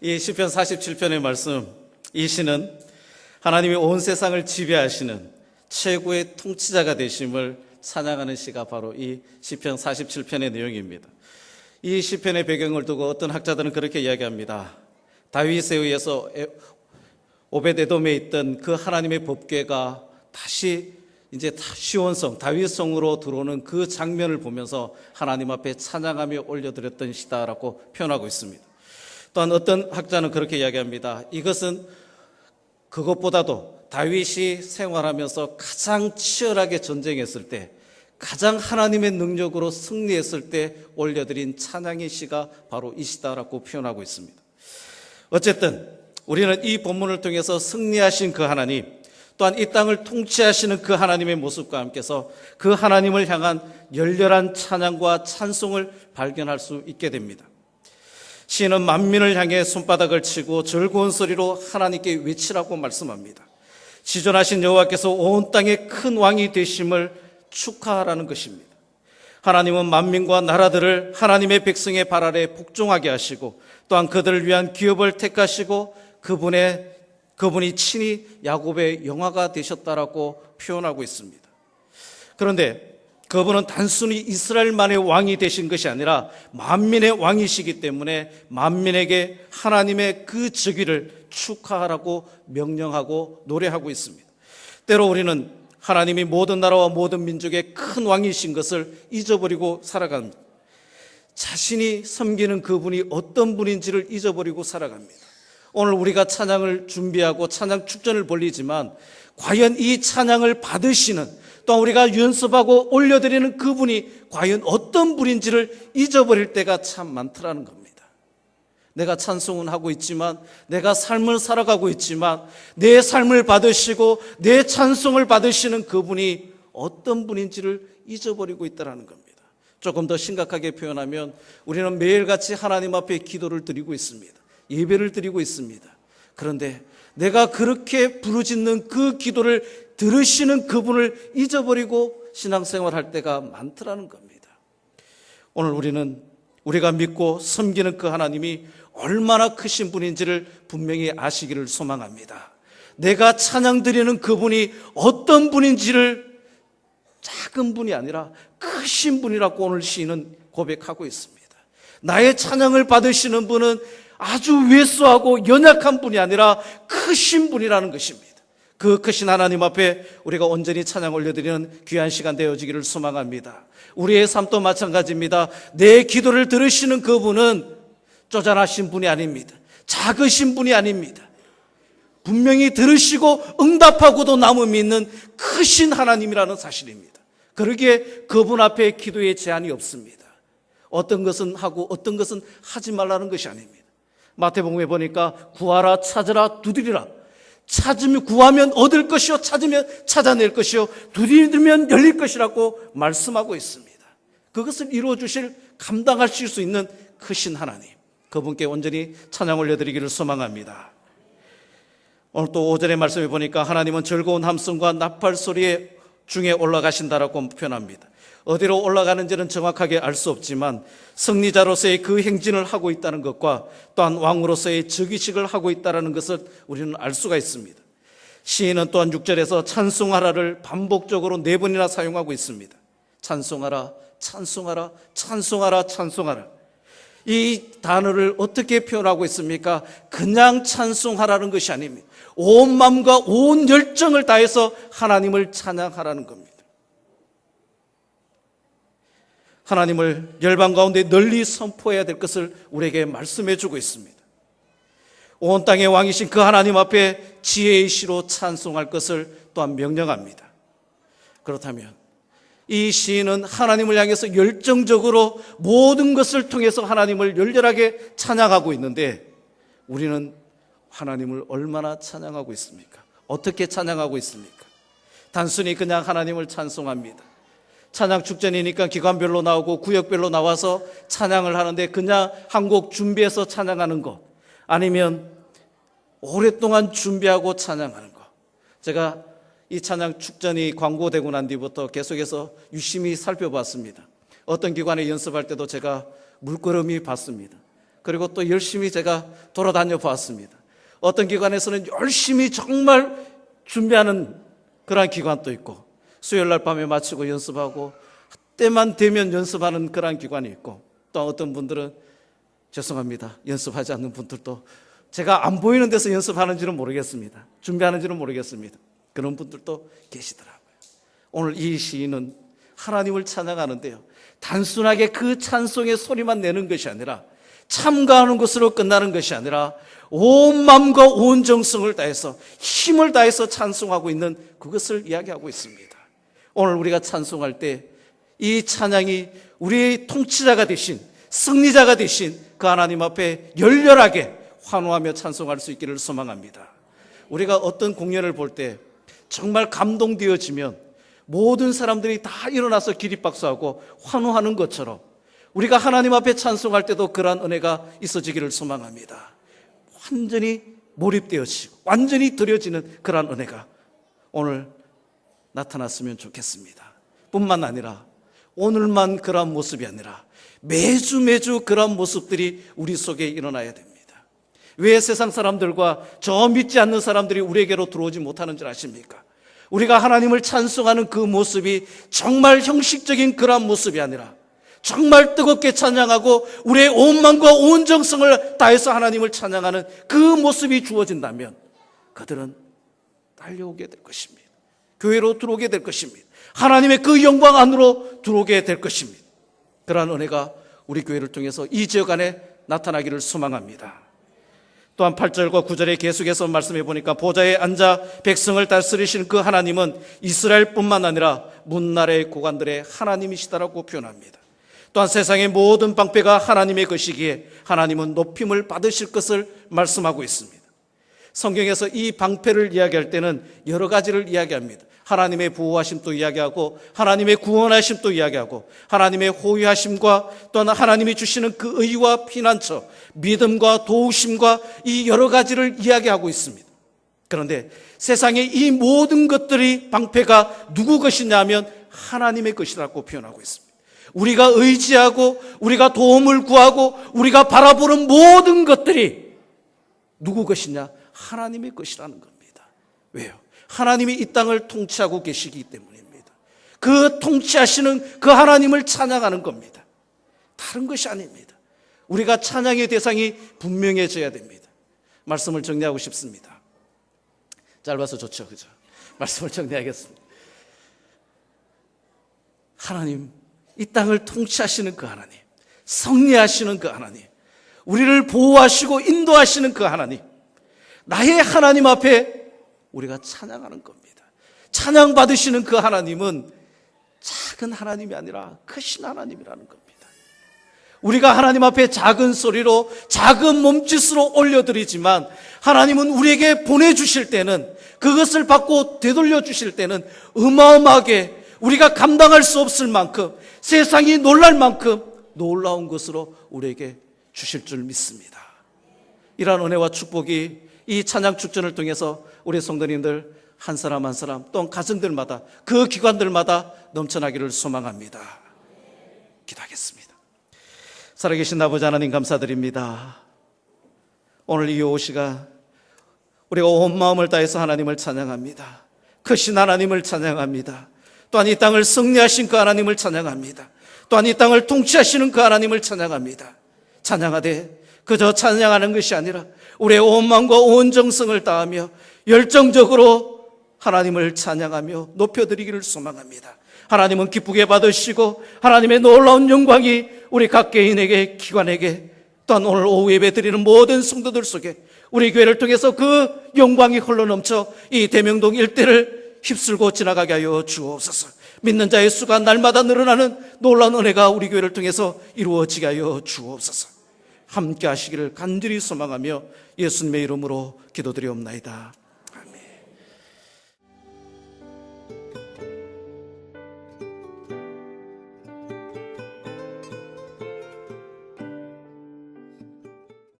이 시편 47편의 말씀, 이 시는 하나님이 온 세상을 지배하시는 최고의 통치자가 되심을 찬양하는 시가 바로 이 시편 47편의 내용입니다. 이 시편의 배경을 두고 어떤 학자들은 그렇게 이야기합니다. 다윗에 의해서 오벳에돔에 있던 그 하나님의 법궤가 다시 이제 시온성, 다윗성으로 들어오는 그 장면을 보면서 하나님 앞에 찬양하며 올려드렸던 시다라고 표현하고 있습니다. 또한 어떤 학자는 그렇게 이야기합니다. 이것은 그것보다도 다윗이 생활하면서 가장 치열하게 전쟁했을 때, 가장 하나님의 능력으로 승리했을 때 올려드린 찬양의 시가 바로 이 시다라고 표현하고 있습니다. 어쨌든 우리는 이 본문을 통해서 승리하신 그 하나님, 또한 이 땅을 통치하시는 그 하나님의 모습과 함께서 그 하나님을 향한 열렬한 찬양과 찬송을 발견할 수 있게 됩니다. 시인은 만민을 향해 손바닥을 치고 즐거운 소리로 하나님께 외치라고 말씀합니다. 지존하신 여호와께서 온 땅의 큰 왕이 되심을 축하하라는 것입니다. 하나님은 만민과 나라들을 하나님의 백성의 발 아래 복종하게 하시고 또한 그들을 위한 기업을 택하시고 그분이 친히 야곱의 영화가 되셨다라고 표현하고 있습니다. 그런데 그분은 단순히 이스라엘만의 왕이 되신 것이 아니라 만민의 왕이시기 때문에 만민에게 하나님의 그 즉위를 축하하라고 명령하고 노래하고 있습니다. 때로 우리는 하나님이 모든 나라와 모든 민족의 큰 왕이신 것을 잊어버리고 살아갑니다. 자신이 섬기는 그분이 어떤 분인지를 잊어버리고 살아갑니다. 오늘 우리가 찬양을 준비하고 찬양 축전을 벌리지만 과연 이 찬양을 받으시는, 또 우리가 연습하고 올려드리는 그분이 과연 어떤 분인지를 잊어버릴 때가 참 많더라는 겁니다. 내가 찬송은 하고 있지만, 내가 삶을 살아가고 있지만 내 삶을 받으시고 내 찬송을 받으시는 그분이 어떤 분인지를 잊어버리고 있다는 겁니다. 조금 더 심각하게 표현하면 우리는 매일같이 하나님 앞에 기도를 드리고 있습니다. 예배를 드리고 있습니다. 그런데 내가 그렇게 부르짖는 그 기도를 들으시는 그분을 잊어버리고 신앙생활할 때가 많더라는 겁니다. 오늘 우리는 우리가 믿고 섬기는 그 하나님이 얼마나 크신 분인지를 분명히 아시기를 소망합니다. 내가 찬양 드리는 그분이 어떤 분인지를 작은 분이 아니라 크신 분이라고 오늘 시인은 고백하고 있습니다. 나의 찬양을 받으시는 분은 아주 왜소하고 연약한 분이 아니라 크신 분이라는 것입니다. 그 크신 하나님 앞에 우리가 온전히 찬양 올려드리는 귀한 시간 되어지기를 소망합니다. 우리의 삶도 마찬가지입니다. 내 기도를 들으시는 그분은 쪼잔하신 분이 아닙니다. 작으신 분이 아닙니다. 분명히 들으시고 응답하고도 남음이 있는 크신 하나님이라는 사실입니다. 그러기에 그분 앞에 기도에 제한이 없습니다. 어떤 것은 하고 어떤 것은 하지 말라는 것이 아닙니다. 마태복음에 보니까 구하라, 찾으라, 두드리라. 찾으면 구하면 얻을 것이요, 찾으면 찾아낼 것이요, 두드리면 열릴 것이라고 말씀하고 있습니다. 그것을 이루어 주실, 감당하실 수 있는 크신 하나님, 그분께 온전히 찬양 올려드리기를 소망합니다. 오늘 또 5절의 말씀에 보니까 하나님은 즐거운 함성과 나팔 소리 중에 올라가신다라고 표현합니다. 어디로 올라가는지는 정확하게 알 수 없지만 승리자로서의 그 행진을 하고 있다는 것과 또한 왕으로서의 즉위식을 하고 있다는 것을 우리는 알 수가 있습니다. 시인은 또한 6절에서 찬송하라를 반복적으로 4번이나 사용하고 있습니다. 찬송하라, 찬송하라, 찬송하라, 찬송하라. 이 단어를 어떻게 표현하고 있습니까? 그냥 찬송하라는 것이 아닙니다. 온 마음과 온 열정을 다해서 하나님을 찬양하라는 겁니다. 하나님을 열방 가운데 널리 선포해야 될 것을 우리에게 말씀해 주고 있습니다. 온 땅의 왕이신 그 하나님 앞에 지혜의 시로 찬송할 것을 또한 명령합니다. 그렇다면 이 시인은 하나님을 향해서 열정적으로 모든 것을 통해서 하나님을 열렬하게 찬양하고 있는데 우리는 하나님을 얼마나 찬양하고 있습니까? 어떻게 찬양하고 있습니까? 단순히 그냥 하나님을 찬송합니다. 찬양 축전이니까 기관별로 나오고 구역별로 나와서 찬양을 하는데 그냥 한 곡 준비해서 찬양하는 것, 아니면 오랫동안 준비하고 찬양하는 것. 제가 이 찬양 축전이 광고되고 난 뒤부터 계속해서 유심히 살펴봤습니다. 어떤 기관에 연습할 때도 제가 물끄러미 봤습니다. 그리고 또 열심히 제가 돌아다녀 보았습니다. 어떤 기관에서는 열심히 정말 준비하는 그러한 기관도 있고, 수요일 날 밤에 마치고 연습하고 때만 되면 연습하는 그러한 기관이 있고, 또 어떤 분들은 죄송합니다, 연습하지 않는 분들도 제가 안 보이는 데서 연습하는지는 모르겠습니다. 준비하는지는 모르겠습니다. 그런 분들도 계시더라고요. 오늘 이 시인은 하나님을 찬양하는데요, 단순하게 그 찬송의 소리만 내는 것이 아니라, 참가하는 것으로 끝나는 것이 아니라 온 마음과 온 정성을 다해서, 힘을 다해서 찬송하고 있는 그것을 이야기하고 있습니다. 오늘 우리가 찬송할 때 이 찬양이 우리의 통치자가 되신, 승리자가 되신 그 하나님 앞에 열렬하게 환호하며 찬송할 수 있기를 소망합니다. 우리가 어떤 공연을 볼 때 정말 감동되어지면 모든 사람들이 다 일어나서 기립박수하고 환호하는 것처럼, 우리가 하나님 앞에 찬송할 때도 그러한 은혜가 있어지기를 소망합니다. 완전히 몰입되어지고 완전히 드려지는 그러한 은혜가 오늘 나타났으면 좋겠습니다. 뿐만 아니라 오늘만 그러한 모습이 아니라 매주 그러한 모습들이 우리 속에 일어나야 됩니다. 왜 세상 사람들과 저 믿지 않는 사람들이 우리에게로 들어오지 못하는 줄 아십니까? 우리가 하나님을 찬송하는 그 모습이 정말 형식적인 그러한 모습이 아니라 정말 뜨겁게 찬양하고 우리의 온 마음과 온 정성을 다해서 하나님을 찬양하는 그 모습이 주어진다면 그들은 달려오게 될 것입니다. 교회로 들어오게 될 것입니다. 하나님의 그 영광 안으로 들어오게 될 것입니다. 그러한 은혜가 우리 교회를 통해서 이 지역 안에 나타나기를 소망합니다. 또한 8절과 9절에 계속해서 말씀해 보니까, 보좌에 앉아 백성을 다스리신 그 하나님은 이스라엘뿐만 아니라 문나라의 고관들의 하나님이시다라고 표현합니다. 또한 세상의 모든 방패가 하나님의 것이기에 하나님은 높임을 받으실 것을 말씀하고 있습니다. 성경에서 이 방패를 이야기할 때는 여러 가지를 이야기합니다. 하나님의 보호하심도 이야기하고, 하나님의 구원하심도 이야기하고, 하나님의 호위하심과 또한 하나님이 주시는 그 의와 피난처, 믿음과 도우심과 이 여러 가지를 이야기하고 있습니다. 그런데 세상의 이 모든 것들이 방패가 누구 것이냐 하면 하나님의 것이라고 표현하고 있습니다. 우리가 의지하고 우리가 도움을 구하고 우리가 바라보는 모든 것들이 누구 것이냐? 하나님의 것이라는 겁니다. 왜요? 하나님이 이 땅을 통치하고 계시기 때문입니다. 그 통치하시는 그 하나님을 찬양하는 겁니다. 다른 것이 아닙니다. 우리가 찬양의 대상이 분명해져야 됩니다. 말씀을 정리하고 싶습니다. 짧아서 좋죠, 그죠? 말씀을 정리하겠습니다. 하나님, 이 땅을 통치하시는 그 하나님, 승리하시는 그 하나님, 우리를 보호하시고 인도하시는 그 하나님, 나의 하나님 앞에 우리가 찬양하는 겁니다. 찬양받으시는 그 하나님은 작은 하나님이 아니라 크신 하나님이라는 겁니다. 우리가 하나님 앞에 작은 소리로 작은 몸짓으로 올려드리지만 하나님은 우리에게 보내주실 때는, 그것을 받고 되돌려 주실 때는 어마어마하게 우리가 감당할 수 없을 만큼, 세상이 놀랄 만큼 놀라운 것으로 우리에게 주실 줄 믿습니다. 이러한 은혜와 축복이 이 찬양 축전을 통해서 우리 성도님들 한 사람 한 사람, 또한 가정들마다, 그 기관들마다 넘쳐나기를 소망합니다. 기도하겠습니다. 살아계신 아버지 하나님, 감사드립니다. 오늘 이 오후 시간 우리가 온 마음을 다해서 하나님을 찬양합니다. 크신 하나님을 찬양합니다. 또한 이 땅을 승리하신 그 하나님을 찬양합니다. 또한 이 땅을 통치하시는 그 하나님을 찬양합니다. 찬양하되 그저 찬양하는 것이 아니라 우리의 온 마음과 온 정성을 다하며 열정적으로 하나님을 찬양하며 높여드리기를 소망합니다. 하나님은 기쁘게 받으시고 하나님의 놀라운 영광이 우리 각 개인에게, 기관에게, 또한 오늘 오후 예배 드리는 모든 성도들 속에 우리 교회를 통해서 그 영광이 흘러넘쳐 이 대명동 일대를 휩쓸고 지나가게 하여 주옵소서. 믿는 자의 수가 날마다 늘어나는 놀라운 은혜가 우리 교회를 통해서 이루어지게 하여 주옵소서. 함께 하시기를 간절히 소망하며 예수님의 이름으로 기도드리옵나이다.